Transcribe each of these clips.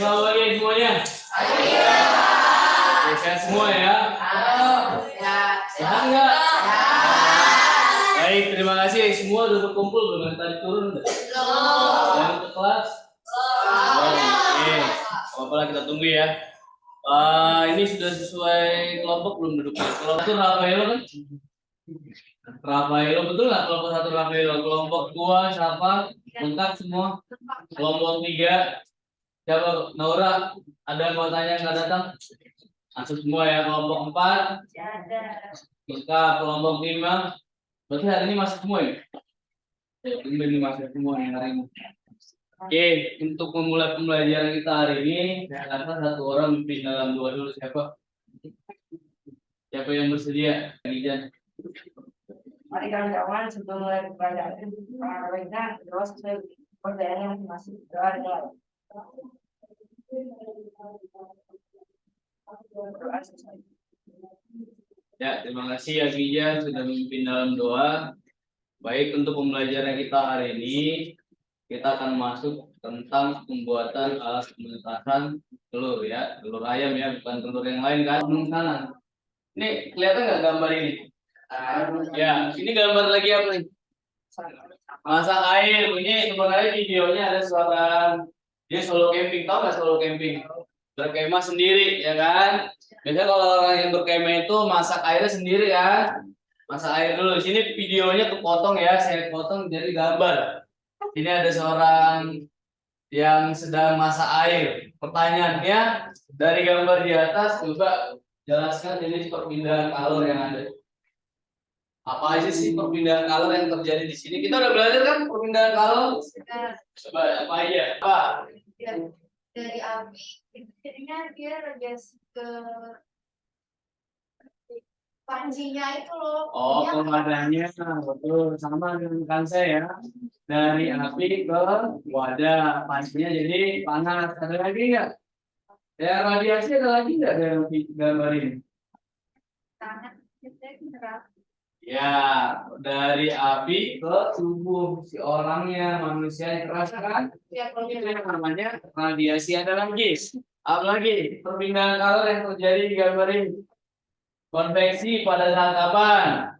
selamat pagi semuanya. Sehat semua ya. Sehat nggak? Baik, terima kasih semua sudah berkumpul. Belum tadi turun nggak? Yang ke kelas? Oke, apa-apa kita tunggu ya. Ini sudah sesuai kelompok belum duduknya? Kelompok itu Rafaelo kan? Rafaelo betul nggak? Kelompok 1 Rafaelo. Kelompok 2 siapa? Lengkap semua. Kelompok 3 siapa? Naura. Ada yang mau tanya nggak datang? Masuk semua ya. Kelompok 4 lengkap. Kelompok 5 berarti hari ini masuk semua ya? Ini masuk semua yang hari ini. Oke, untuk memulai pembelajaran kita hari ini, saya akan satu orang memimpin dalam doa dulu. Siapa yang bersedia? Ijan. Mari kawan-kawan sebelum mulai pembelajaran kita doa sesuai pertanyaan yang masih doa. Ya, terima kasih ya Gijan sudah memimpin dalam doa. Baik, untuk pembelajaran kita hari ini, kita akan masuk tentang pembuatan alat pementasan telur ya, telur ayam ya, bukan telur yang lain kan? Kanan. Ini kelihatan nggak gambar ini? Ya, ini gambar lagi apa nih? Masak air. Ini sebenarnya videonya ada seorang dia solo camping, tahu nggak solo camping? Berkemah sendiri ya kan? Biasanya kalau orang yang berkemah itu masak airnya sendiri kan? Masak air dulu. Di sini videonya kepotong ya, saya potong jadi gambar. Ini ada seorang yang sedang masak air. Pertanyaannya dari gambar di atas coba jelaskan jenis perpindahan kalor yang ada. Apa aja sih perpindahan kalor yang terjadi di sini? Kita udah belajar kan perpindahan kalor? Coba apa aja? Apa? Dari api jadinya dia radiasi ke pancinya itu loh. Oh, pemadamnya betul sama dengan kan saya ya. Dari api ke wadah, pancinya jadi panas. Ada lagi nggak? Ya radiasi ada lagi nggak yang gambar ini? Tangan kita Ya, dari api ke tubuh si orangnya, manusia yang terasa kan? Itu yang namanya radiasi. Ada lagi. Apa lagi? Perpindahan kalor yang terjadi di gambar ini. Konveksi pada saat kapan?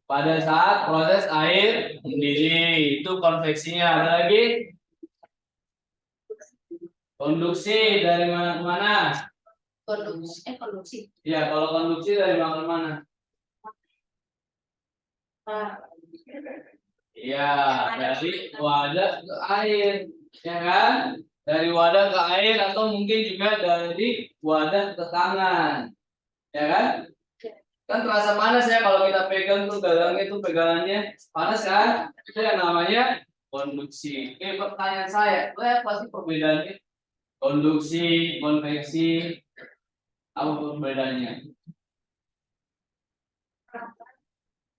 Pada saat proses air mendidih. Itu konveksinya. Ada lagi? Konduksi dari mana ke mana? konduksi. Ya, kalau konduksi dari mana ke mana? Ya, dari wadah ke air, ya kan? Dari wadah ke air atau mungkin juga dari wadah ke tangan, ya kan? Kan terasa panas ya kalau kita pegang tuh galangnya tuh pegangannya panas kan? Itu yang namanya konduksi. Oke, pertanyaan saya, apa sih perbedaannya? Konduksi, konveksi, apa perbedaannya?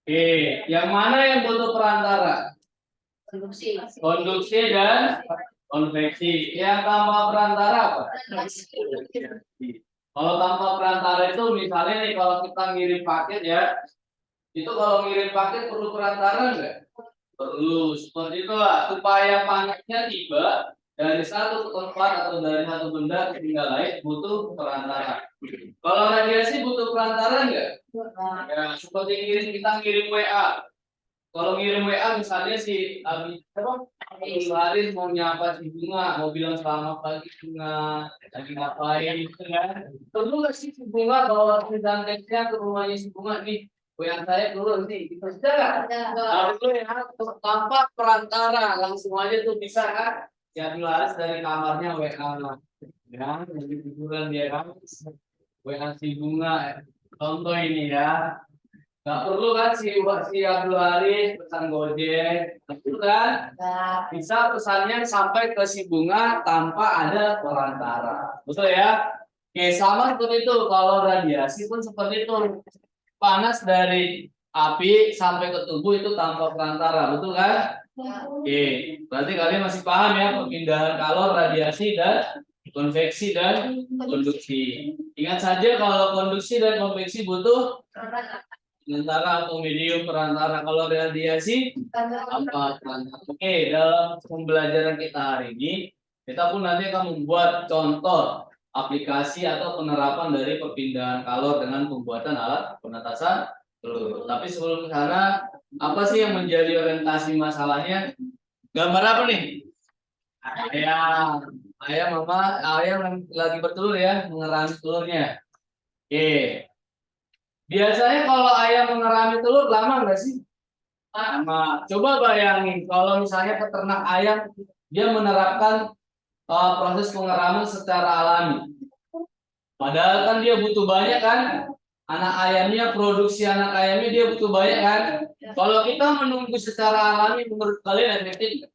Oke, yang mana yang butuh perantara? Konduksi dan konveksi. Yang tanpa perantara apa? Kalau tanpa perantara itu misalnya nih kalau kita ngirim paket ya, itu kalau ngirim paket perlu perantara enggak? Perlu. Seperti itulah supaya panasnya tiba dari satu tempat atau dari satu benda ke benda lain butuh perantara. Kalau radiasi butuh perantara enggak? Ya, seperti kita ngirim WA. Kalau ngirim WA misalnya si Abi Haris mau nyapa si Bunga, mau bilang selamat pagi Bunga, lagi ngapain gitu kan? Perlu nggak sih si Bunga bawa tulisan teksnya ke rumahnya si Bunga nih? WA saya turun nih, itu sudah nggak? Perlu ya, tanpa perantara langsung aja tuh bisa kan? Si Abi Haris dari kamarnya WA, ya, jadi tiduran dia kan? WA si Bunga, contoh ini ya. Gak perlu kan si Abdul Haris pesan Gojek, betul kan? Bisa pesannya sampai ke si Bunga tanpa ada perantara, betul ya? Oke, sama seperti itu. Kalau radiasi pun seperti itu. Panas dari api sampai ke tubuh itu tanpa perantara, betul kan? Oke, berarti kalian masih paham ya perpindahan kalor, radiasi dan konveksi dan konduksi. Ingat saja kalau konduksi dan konveksi butuh perantara atau medium perantara. Kalau radiasi apa perantara? Oke, dalam pembelajaran kita hari ini Kita pun nanti akan membuat contoh aplikasi atau penerapan dari perpindahan kalor dengan pembuatan alat penetasan telur. Tapi sebelum ke sana, apa sih yang menjadi orientasi masalahnya? Gambar apa nih? Ayam, ayam yang lagi bertelur ya, mengerami telurnya. Oke. Biasanya kalau ayam mengerami telur lama nggak sih? Lama. Coba bayangin kalau misalnya peternak ayam dia menerapkan proses pengeraman secara alami. Padahal kan dia butuh banyak kan, anak ayamnya, produksi anak ayamnya dia butuh banyak kan. Kalau kita menunggu secara alami, menurut kalian efektif nggak?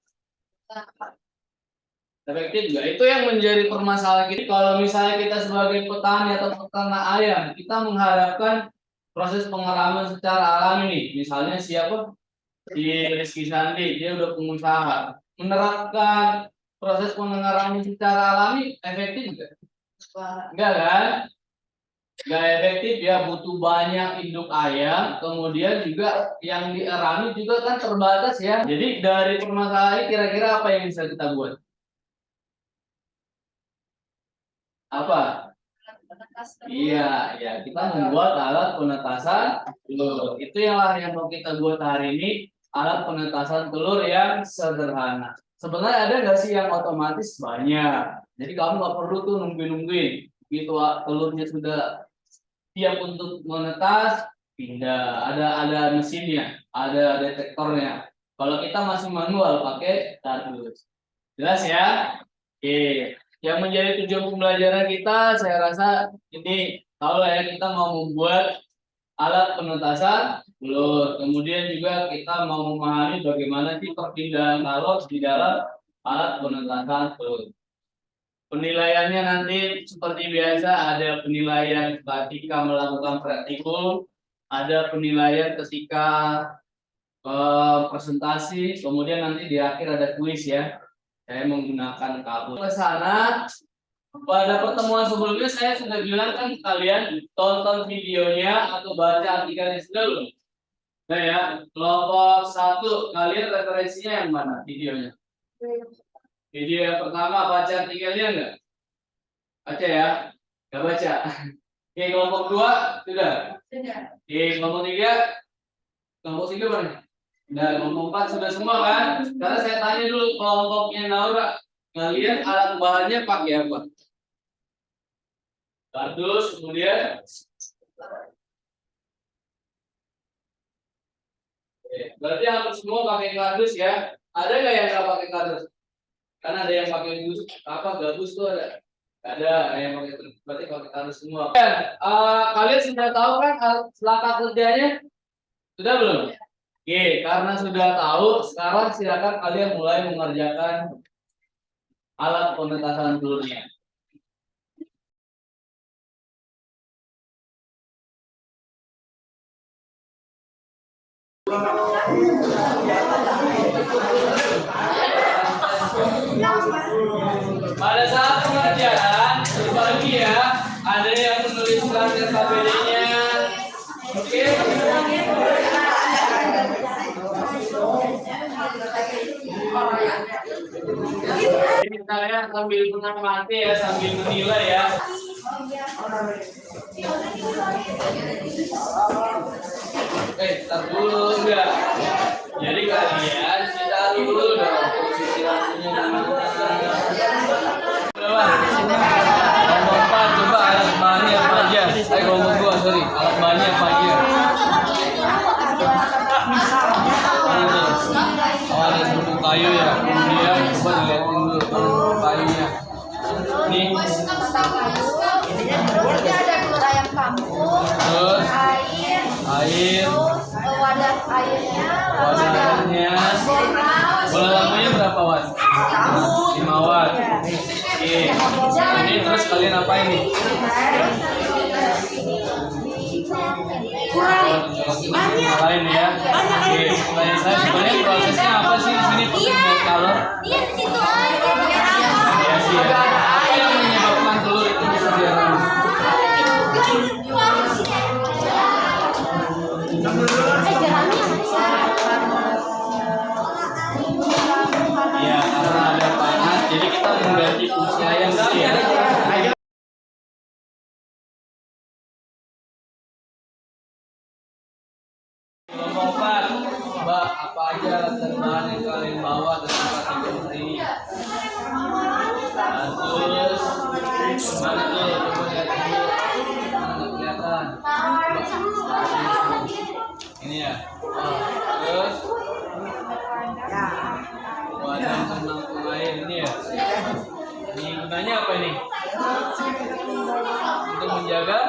Efektif nggak? Itu yang menjadi permasalahan kita. Kalau misalnya kita sebagai petani atau peternak ayam, kita mengharapkan proses pengeraman secara alami nih. Misalnya siapa? Di Rizky Sandi, dia udah pengusaha. Menerapkan proses pengeraman secara alami efektif nggak? Enggak kan? Enggak efektif ya, butuh banyak induk ayam, kemudian juga yang dierami juga kan terbatas ya. Jadi dari permasalahan ini kira-kira apa yang bisa kita buat? Apa? Iya, ya kita membuat alat penetasan telur. Itu yang mau kita buat hari ini, alat penetasan telur yang sederhana. Sebenarnya ada nggak sih yang otomatis? Banyak. Jadi kamu nggak perlu tuh nungguin. Begitu telurnya sudah siap untuk menetas, pindah. Ada mesinnya, ada detektornya. Kalau kita masih manual pakai kardus. Jelas ya? Oke. Yang menjadi tujuan pembelajaran kita, saya rasa ini tahu lah ya, kita mau membuat alat penetasan telur. Kemudian juga kita mau memahami bagaimana sih perpindahan kalor di dalam alat penetasan telur. Penilaiannya nanti seperti biasa, ada penilaian ketika melakukan praktikum, ada penilaian ketika presentasi, kemudian nanti di akhir ada kuis ya. Saya menggunakan kabel. Ke sana, pada pertemuan sebelumnya saya sudah bilang kan kalian tonton videonya atau baca artikelnya sudah belum? Nah ya, kelompok 1 kalian referensinya yang mana videonya? Video yang pertama baca artikelnya enggak? Baca ya? Enggak baca. Oke, kelompok 2 sudah? Sudah. Oke, kelompok 3? Kelompok 3 mana? Nah, kelompok 4 sudah semua kan? Sekarang saya tanya dulu kelompoknya Naura, kalian alat bahannya pakai apa? Kardus, kemudian berarti hampir semua pakai kardus ya? Ada nggak yang nggak pakai kardus? Kan ada yang pakai gabus tuh ada. Ada yang pakai, berarti pakai kardus semua. Kalian sudah tahu kan langkah kerjanya? Sudah belum? Oke, karena sudah tahu, sekarang silakan kalian mulai mengerjakan alat penetasan telurnya. Pada saat pengerjaan berbagi ya, ada yang menuliskan KBD-nya. Oke. Ini saya sambil mengamati ya, sambil menilai ya. Tar dulu enggak. Jadi kalian kita dulu dong posisi lampunya kelompok 4 coba alat bahannya apa aja. Kelompok 2 sorry, alat bahannya apa aja? Awalnya bentuk kayu ya, kemudian coba dilihatin dulu bentuk kayunya. Nih. Ini ada telur ayam kampung, Terus air, wadah airnya, bola lampunya berapa watt? 5 watt. Oke. Ini terus kalian apa ini? Lain ya. Oke. Pertanyaan saya sebenarnya prosesnya apa sih di sini perpindahan kalor? Iya di situ aja. Ya sih ya. Apa yang menyebabkan telur itu bisa diarami? Ya, karena ada panas, jadi kita menggabungkan usia yang sia. Kelompok 4, coba apa aja alat dan bahan yang kalian bawa dalam kategori ini? Terus mana tuh? Coba lihat dulu. Mana kelihatan? Ini ya. Terus wadah penampung air ini ya. Ini gunanya apa ini? Untuk menjaga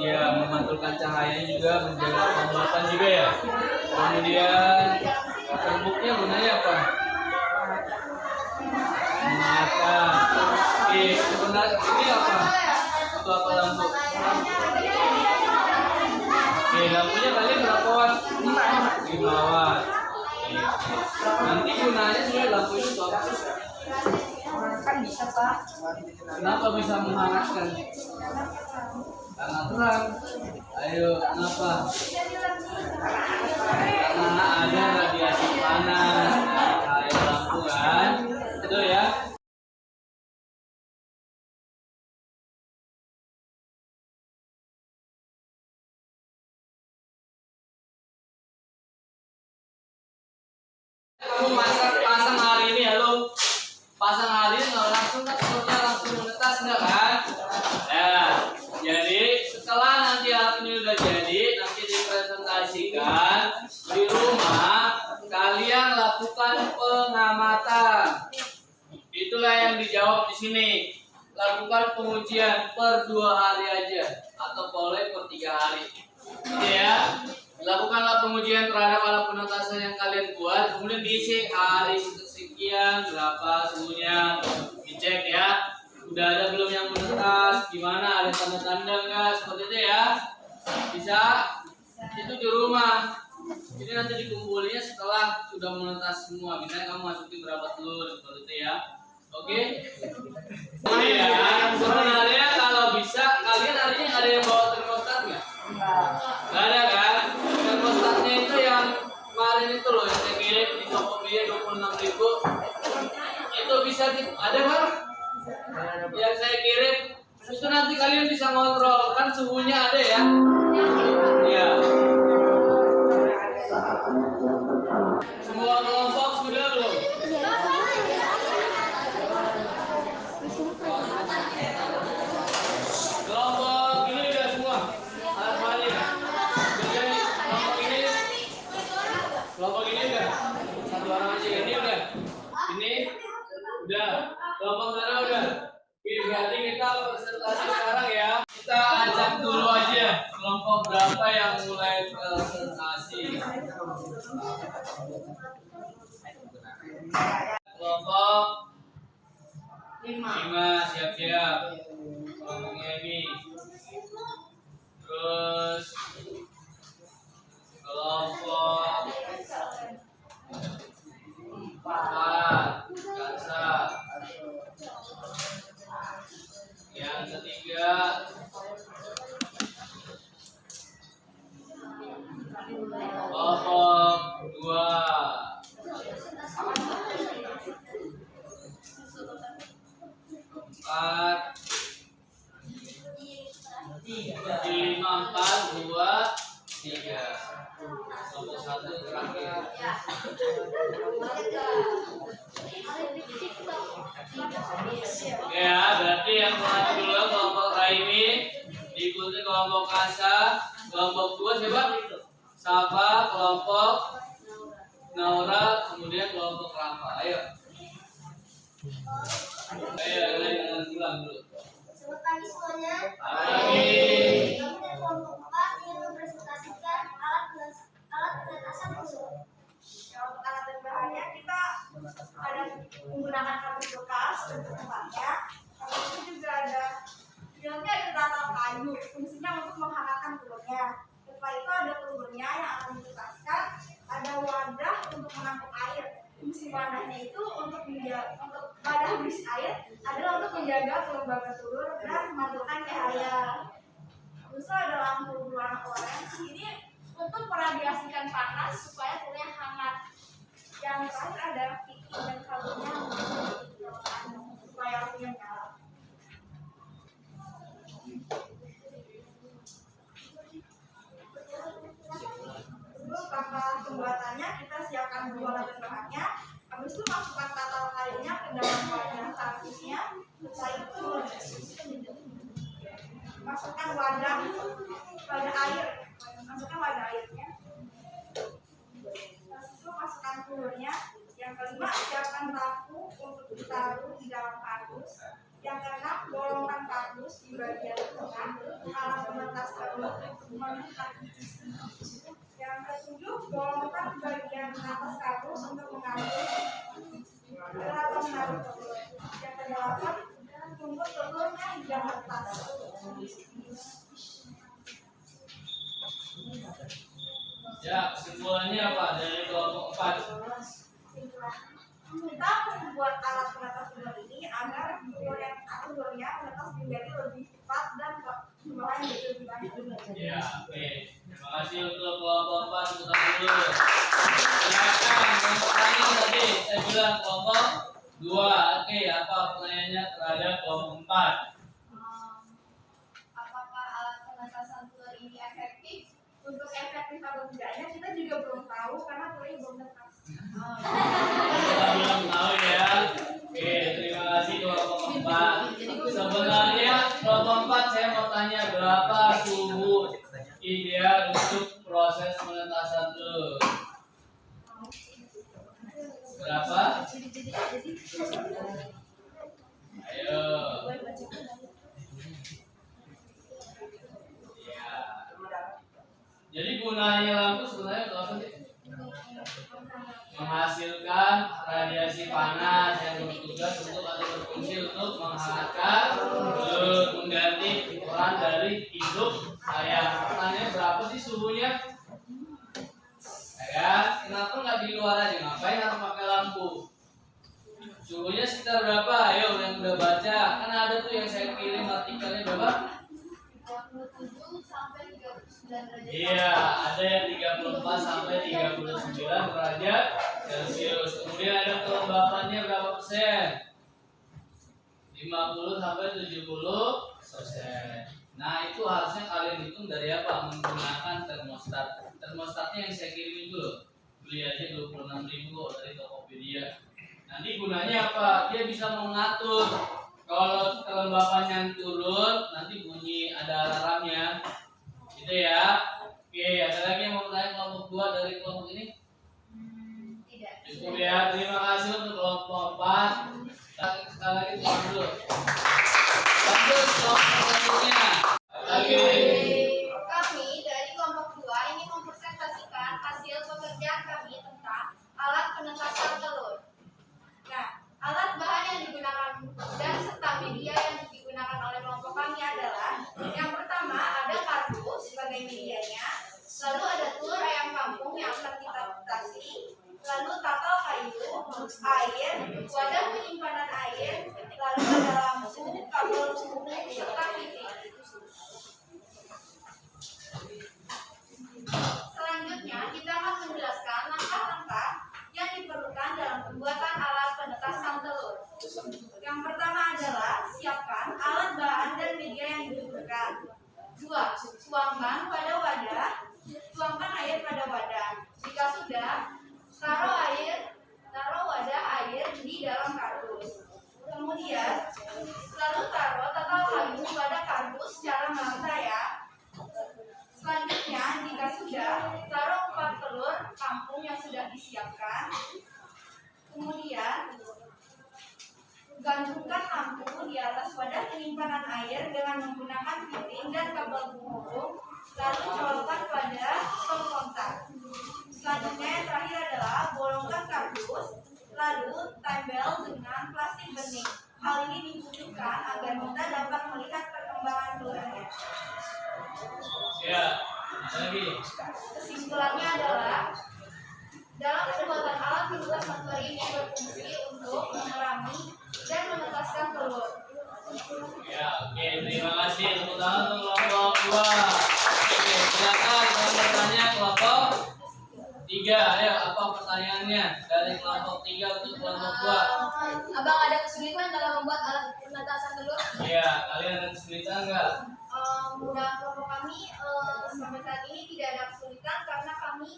ya, memantulkan cahaya juga, menjaga kelembapan juga ya. Kemudian serbuknya gunanya apa? Mengingatkan. Oke, sebenarnya ini apa? Itu apa lampu? Oke, lampunya kalian berapa watt? 5 watt. Nanti gunanya sebenarnya lampu itu untuk apa sih? Kan bisa Pak. Kenapa bisa menghangatkan? Karena terang. Ayo, kenapa? Karena ada radiasi panas dari cahaya lampu kan? Betul ya? Kamu pasang hari ini ya lo, pasang hari ini nggak langsung kan telurnya langsung menetas enggak kan? Ya, jadi setelah nanti alat ini udah jadi, nanti dipresentasikan di rumah, kalian lakukan pengamatan. Itulah yang dijawab di sini. Lakukan pengujian per 2 hari aja atau boleh per 3 hari. Oke ya. Lakukanlah pengujian terhadap alat penetasan yang kalian buat, kemudian diisi hari sekian berapa suhunya, dicek ya. Udah ada belum yang menetas, gimana, ada tanda-tanda enggak, seperti itu ya. Bisa itu di rumah. Ini nanti dikumpulnya setelah sudah menetas semua. Misalnya kamu masukin berapa telur, seperti itu ya. Oke. Nah, ya, sebenarnya kalau bisa kalian hari ini ada yang bawa termostat nggak? Nggak ada kan? Termostatnya itu yang kemarin itu loh yang saya kirim di Tokopedia 26.000. Itu bisa ada kan? Yang saya kirim itu nanti kalian bisa ngontrol kan suhunya ada ya? Iya. Semua kelompok sudah belum? Kelompok ini udah semua. Alat bahannya. Jadi kelompok ini udah. Satu orang aja ini udah. Ini udah. Kelompok sana udah. Oke, berarti kita presentasi sekarang ya. Kita ajak dulu aja kelompok berapa yang mulai presentasi. Kelompok 5 siap-siap. Kelompoknya ini. Terus kelompok 4 Kansa. Yang ketiga kelompok 2 4 5 4 2 3 kelompok 1 terakhir. Oke ya, berarti yang maju dulu kelompok Raimi, diikuti kelompok Kasa, kelompok 2 siapa? Safa, kelompok Naura, kemudian kelompok Rafa. Ayo. Ayo, kalian pulang dulu. Selamat pagi semuanya. Pagi. Kami dari kelompok 4 ingin mempresentasikan alat penetasan unsur. Untuk alat dan bahannya kita ada menggunakan kardus bekas untuk tempatnya. Lalu itu juga ada di dalamnya ada tatal kayu, fungsinya untuk menghangatkan telurnya. Setelah itu ada telurnya yang akan ditetaskan, ada wadah untuk menampung air. Fungsi wadahnya itu untuk wadah berisi air adalah untuk menjaga kelembaban telur dan memantulkan cahaya. Terus ada lampu berwarna oranye. Ini untuk meradiasikan panas supaya telurnya hangat. Yang terakhir ada pipi dan kabelnya. supaya apinya nyala. Terus langkah pembuatannya kita siapkan dulu alat dan bahannya. Habis itu masukkan tatal karinya ke dalam wadah kardusnya. Setelah itu masukkan wadah air. Masukkan wadah airnya. Terus itu masukkan telurnya. Yang kelima, siapkan paku untuk ditaruh di dalam kardus. Yang keenam, bolongkan kardus di bagian tengah alat penetas telur untuk menekan. Yang ketujuh, bolongkan bagian atas kardus untuk mengatur atau menaruh telur. Yang kedelapan, tunggu telurnya hingga menetas. Ya, kesimpulannya apa dari kelompok 4? Kita membuat alat penetas telur ini agar telurnya menetas menjadi lebih cepat dan jumlahnya menjadi lebih banyak. Ya, oke. Terima kasih untuk kelompok 4 untuk dulu. Silakan kelompok lain tadi saya bilang kelompok 2. Oke, apa pertanyaannya terhadap kelompok 4? Apakah alat penetasan telur ini efektif? Untuk efektif atau tidaknya kita juga belum tahu karena telurnya belum menetas. Kita belum tahu ya. Oke, terima kasih kelompok 4. Sebenarnya kelompok 4 saya mau tanya berapa suhu ideal untuk proses penetasan telur? Berapa? Ayo. Ya. Jadi gunanya lampu sebenarnya untuk apa sih? Menghasilkan radiasi panas yang bertugas untuk atau berfungsi untuk menghangatkan telur, mengganti peran dari hidup saya. Pertanyaannya berapa sih suhunya? Ya, kenapa nggak di luar aja? Ngapain harus pakai lampu? Suhunya sekitar berapa? Ayo yang udah baca. Kan ada tuh yang saya kirim artikelnya berapa? 27 sampai 39 derajat. Iya, ada yang 34 sampai 39 derajat Celcius. Kemudian ada kelembapannya berapa persen? 50 sampai 70%. Nah, itu harusnya kalian hitung dari apa? Menggunakan termostat. Termostatnya yang saya kirim itu loh. Beli aja 26.000 kok dari Tokopedia. Nanti gunanya apa? Dia bisa mengatur kalau kelembapannya turun, nanti bunyi ada alarmnya. Gitu ya. Oke, ada lagi yang mau tanya kelompok 2 dari kelompok ini? Tidak. Cukup ya. Terima kasih untuk kelompok 4. Sekali lagi tutup dulu. Lanjut kelompok selanjutnya. Lagi. Kami dari kelompok 2 ini mempresentasikan hasil pekerjaan kami tentang alat penetasan telur. Nah, alat bahan yang digunakan dan serta media yang digunakan oleh kelompok kami adalah yang pertama ada kardus sebagai medianya, lalu ada telur ayam kampung yang akan kita tetasi, lalu tapal kayu, air, wadah penyimpanan air, lalu ada lampu, kabel suhu, serta titik. Selanjutnya kita akan menjelaskan langkah-langkah yang diperlukan dalam pembuatan alat penetasan telur. Yang pertama adalah siapkan alat bahan dan media yang dibutuhkan. 2. Tuangkan air pada wadah. Jika sudah, taruh wadah air di dalam kardus. Kemudian, lalu taruh tatal kayu pada kardus secara merata ya. Selanjutnya, jika sudah, taruh 4 telur kampung yang sudah disiapkan. Kemudian, gantungkan lampu di atas wadah penyimpanan air dengan menggunakan fitting dan kabel penghubung, lalu colokkan pada stop kontak. Selanjutnya yang terakhir adalah bolongkan kardus, lalu tempel dengan plastik bening. Hal ini dibutuhkan agar kita dapat melihat perkembangan telurnya. Ya, lagi. Kesimpulannya adalah dalam pembuatan alat penetasan telur ini berfungsi untuk mengerami dan menetaskan telur. Ya, oke, terima kasih. Tepuk tangan untuk kelompok 2. Oke, silakan kalau bertanya kelompok 3, ayo apa pertanyaannya dari kelompok 3 untuk kelompok 2? Abang ada kesulitan dalam membuat alat penetasan telur? Iya, kalian ada kesulitan nggak? Dalam kelompok kami sampai saat ini tidak ada kesulitan karena kami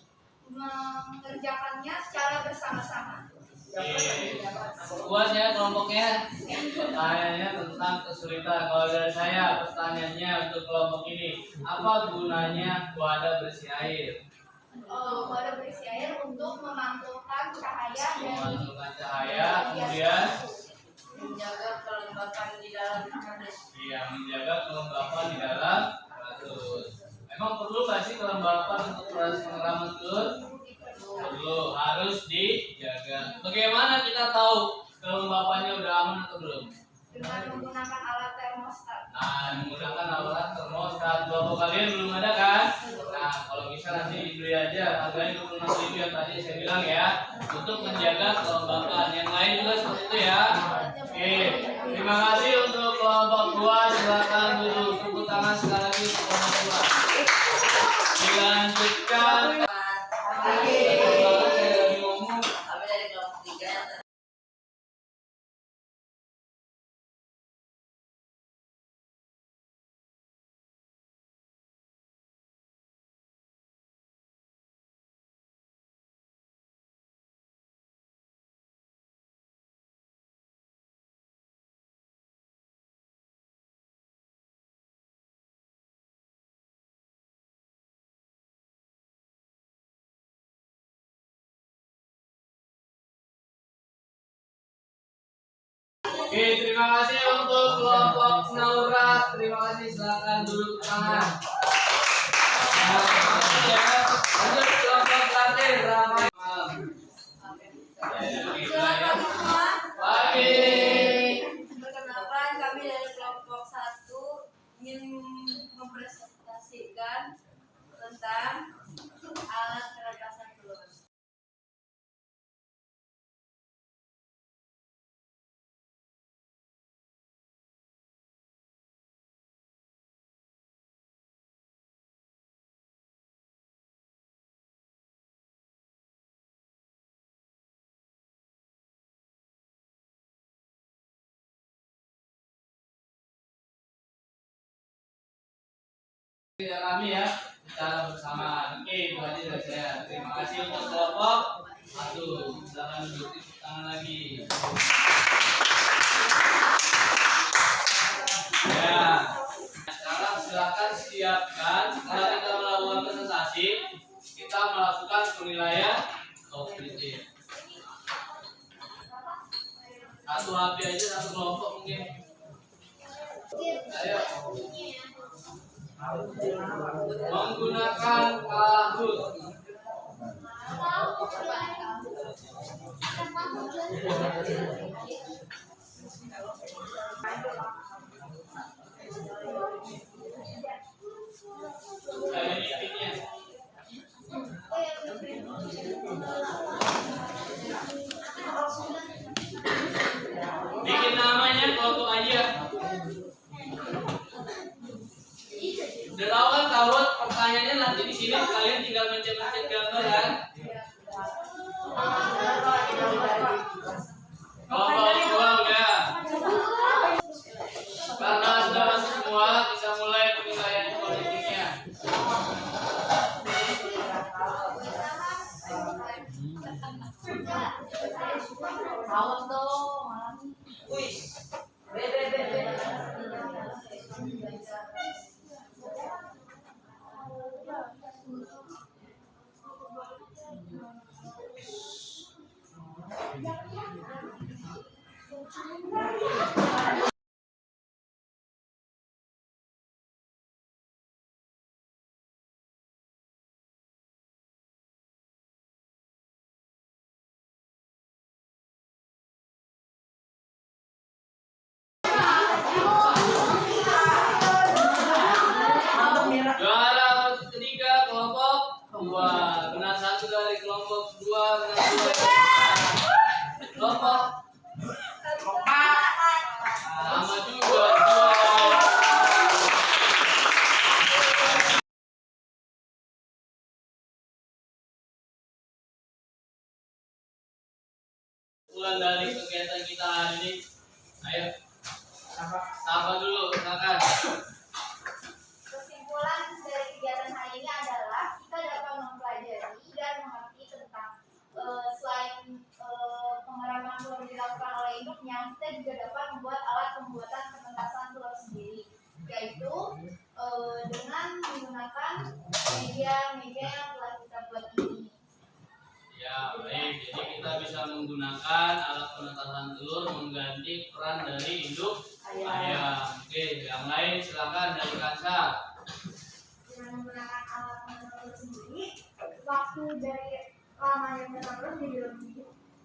mengerjakannya secara bersama-sama. Oke, puas ya kelompoknya. Pertanyaannya tentang kesulitan. Kalau dari saya pertanyaannya untuk kelompok ini, apa gunanya wadah berisi air? Wadah berisi air untuk memantulkan cahaya dan Memantulkan cahaya, kemudian menjaga kelembapan di dalam kardus. iya menjaga kelembapan di dalam kardus. Emang perlu nggak sih kelembapan untuk proses pengeraman telur? Perlu, harus dijaga. Bagaimana kita tahu kelembapannya udah aman atau belum? dengan menggunakan alat termostat. Nah, menggunakan alat termostat. Kelompok kalian belum ada kan? Nah, kalau bisa nanti dibeli aja. Harganya 26.000 yang tadi saya bilang ya, untuk menjaga kelembapan. Yang lain juga seperti itu ya. Oke, terima kasih untuk kelompok 2. Silakan duduk. Tepuk tangan sekali lagi untuk kelompok 2. Dilanjutkan. Saya lagi ngomong. Kami dari kelompok 3 yang Oke, terima kasih untuk kelompok Naura. Terima kasih, silakan duduk tangan. Nah, ya. Lanjut kelompok terakhir, Ramai. Selamat pagi semua. Pagi. Perkenalkan kami dari kelompok 1 ingin mempresentasikan tentang alat penetasan telur. Kami ya, secara bersama. Oke, itu aja dari saya. Terima kasih untuk kelompok 1. Silakan duduk di tangan lagi. Ya. Sekarang silakan siapkan. Setelah kita melakukan presentasi, kita melakukan penilaian kognitif. Satu HP aja, satu kelompok mungkin. Ayo. Menggunakan kalut. Bikin namanya kelompok aja. Udah tahu kan kalut, pertanyaannya nanti di sini kalian tinggal mencet-mencet gambar kan? Kelompok 2 udah. Karena sudah masuk semua, bisa mulai penilaian politiknya. Awas dong. Wih. Juara ketiga kelompok 2. Benar 1 dari kelompok 2, benar 2. Kelompok 4. Sama juga. Sapa dulu, silakan. Kesimpulan dari kegiatan hari ini adalah kita dapat mempelajari dan mengerti tentang selain penggerakan telur dilakukan oleh induknya, kita juga dapat membuat alat pembuatan pementasan telur sendiri, yaitu dengan menggunakan media-media yang telah kita buat ini. Ya, baik. Jadi kita bisa menggunakan alat penetasan telur mengganti peran dari induk ayam. Oke, yang lain silakan dari Kansa. Dengan menggunakan alat penetasan telur sendiri, waktu dari lamanya penetasan telur jadi lebih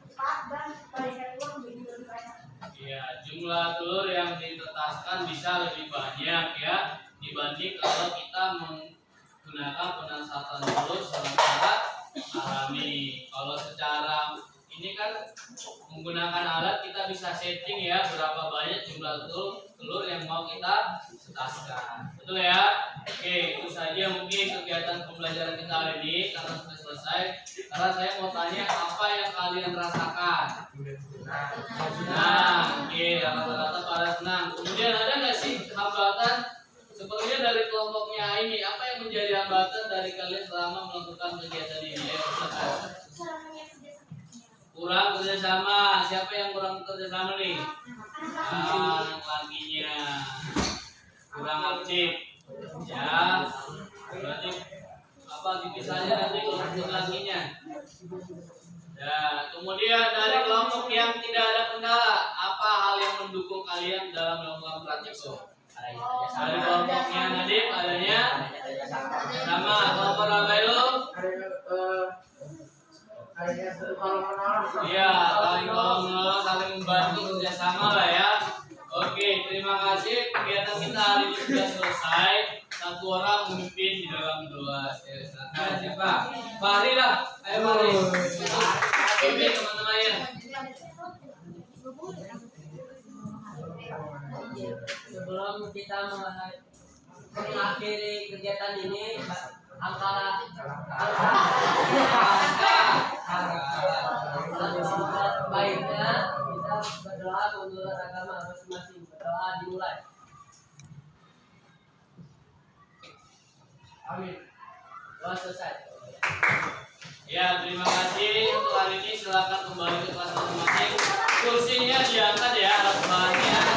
cepat dan kualitas telur menjadi lebih banyak. Ya, jumlah telur yang ditetaskan bisa lebih banyak ya dibanding kalau kita menggunakan penetasan telur secara alami. Kalau secara ini kan menggunakan alat kita bisa setting ya berapa banyak jumlah telur yang mau kita tetaskan. Betul ya? Oke, itu saja mungkin kegiatan pembelajaran kita hari ini karena sudah selesai. Karena saya mau tanya apa yang kalian rasakan. Nah, oke, rata-rata pada senang. Kemudian ada nggak sih hambatan? Sepertinya dari kelompoknya ini, apa yang menjadi hambatan dari kalian selama melakukan kegiatan ini? Ayo, silakan. Kurang kerjasama. Siapa yang kurang kerjasama nih? Anak lakinya kurang aktif. Ya, berarti apa dipisahnya nanti kalau untuk lakinya? Ya, kemudian dari kelompok yang tidak ada kendala, apa hal yang mendukung kalian dalam melakukan praktik itu? Dari kelompoknya Nadim adanya sama kelompok Rafaelum. Iya, saling tolong menolong, saling membantu kerjasama lah ya. Oke, terima kasih. Kegiatan kita hari ini sudah selesai. Satu orang memimpin di dalam doa. Silakan siapa? Fahri lah. Ayo Fahri. Pimpin teman-temannya. Sebelum kita mengakhiri kegiatan ini, angka baiknya kita berdoa menurut agama masing-masing. Berdoa dimulai. Amin. Doa selesai. Ya, terima kasih untuk hari ini. Silakan kembali ke kelas masing-masing. Kursinya diangkat ya, alat bahannya.